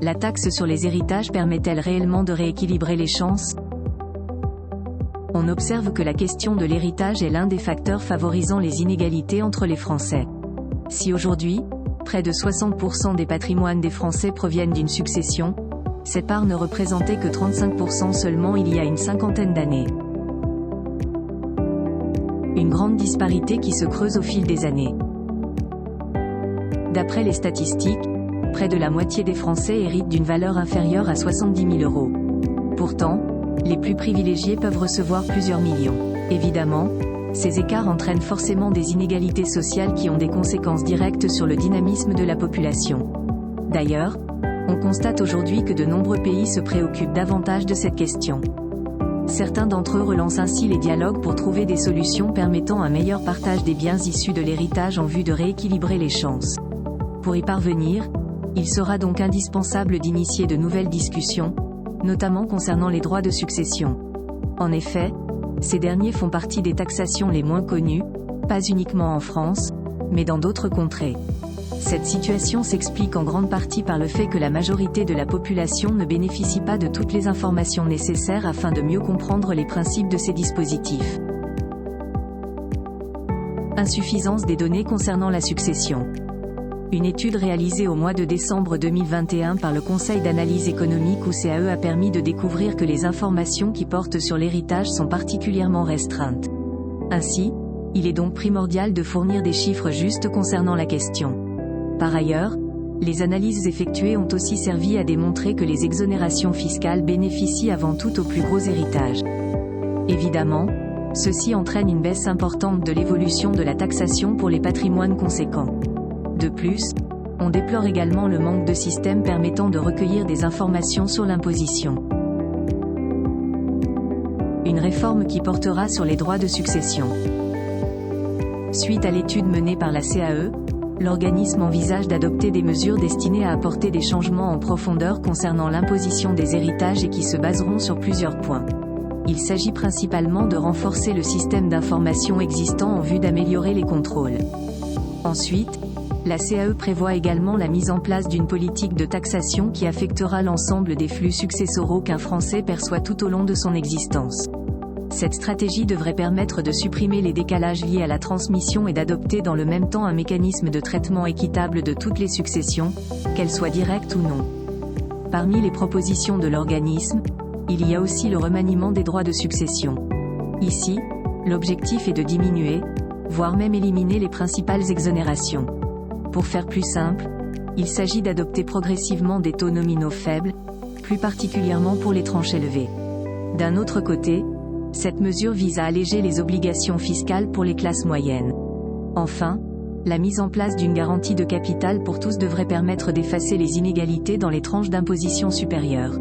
La taxe sur les héritages permet-elle réellement de rééquilibrer les chances ? On observe que la question de l'héritage est l'un des facteurs favorisant les inégalités entre les Français. Si aujourd'hui, près de 60% des patrimoines des Français proviennent d'une succession, cette part ne représentait que 35% seulement il y a une cinquantaine d'années. Une grande disparité qui se creuse au fil des années. D'après les statistiques, près de la moitié des Français héritent d'une valeur inférieure à 70 000 €. Pourtant, les plus privilégiés peuvent recevoir plusieurs millions. Évidemment, ces écarts entraînent forcément des inégalités sociales qui ont des conséquences directes sur le dynamisme de la population. D'ailleurs, on constate aujourd'hui que de nombreux pays se préoccupent davantage de cette question. Certains d'entre eux relancent ainsi les dialogues pour trouver des solutions permettant un meilleur partage des biens issus de l'héritage en vue de rééquilibrer les chances. Pour y parvenir, il sera donc indispensable d'initier de nouvelles discussions, notamment concernant les droits de succession. En effet, ces derniers font partie des taxations les moins connues, pas uniquement en France, mais dans d'autres contrées. Cette situation s'explique en grande partie par le fait que la majorité de la population ne bénéficie pas de toutes les informations nécessaires afin de mieux comprendre les principes de ces dispositifs. Insuffisance des données concernant la succession. Une étude réalisée au mois de décembre 2021 par le Conseil d'analyse économique ou CAE a permis de découvrir que les informations qui portent sur l'héritage sont particulièrement restreintes. Ainsi, il est donc primordial de fournir des chiffres justes concernant la question. Par ailleurs, les analyses effectuées ont aussi servi à démontrer que les exonérations fiscales bénéficient avant tout aux plus gros héritages. Évidemment, ceci entraîne une baisse importante de l'évolution de la taxation pour les patrimoines conséquents. De plus, on déplore également le manque de systèmes permettant de recueillir des informations sur l'imposition. Une réforme qui portera sur les droits de succession. Suite à l'étude menée par la CAE, l'organisme envisage d'adopter des mesures destinées à apporter des changements en profondeur concernant l'imposition des héritages et qui se baseront sur plusieurs points. Il s'agit principalement de renforcer le système d'information existant en vue d'améliorer les contrôles. Ensuite, la CAE prévoit également la mise en place d'une politique de taxation qui affectera l'ensemble des flux successoraux qu'un Français perçoit tout au long de son existence. Cette stratégie devrait permettre de supprimer les décalages liés à la transmission et d'adopter dans le même temps un mécanisme de traitement équitable de toutes les successions, qu'elles soient directes ou non. Parmi les propositions de l'organisme, il y a aussi le remaniement des droits de succession. Ici, l'objectif est de diminuer, voire même éliminer les principales exonérations. Pour faire plus simple, il s'agit d'adopter progressivement des taux nominaux faibles, plus particulièrement pour les tranches élevées. D'un autre côté, cette mesure vise à alléger les obligations fiscales pour les classes moyennes. Enfin, la mise en place d'une garantie de capital pour tous devrait permettre d'effacer les inégalités dans les tranches d'imposition supérieures.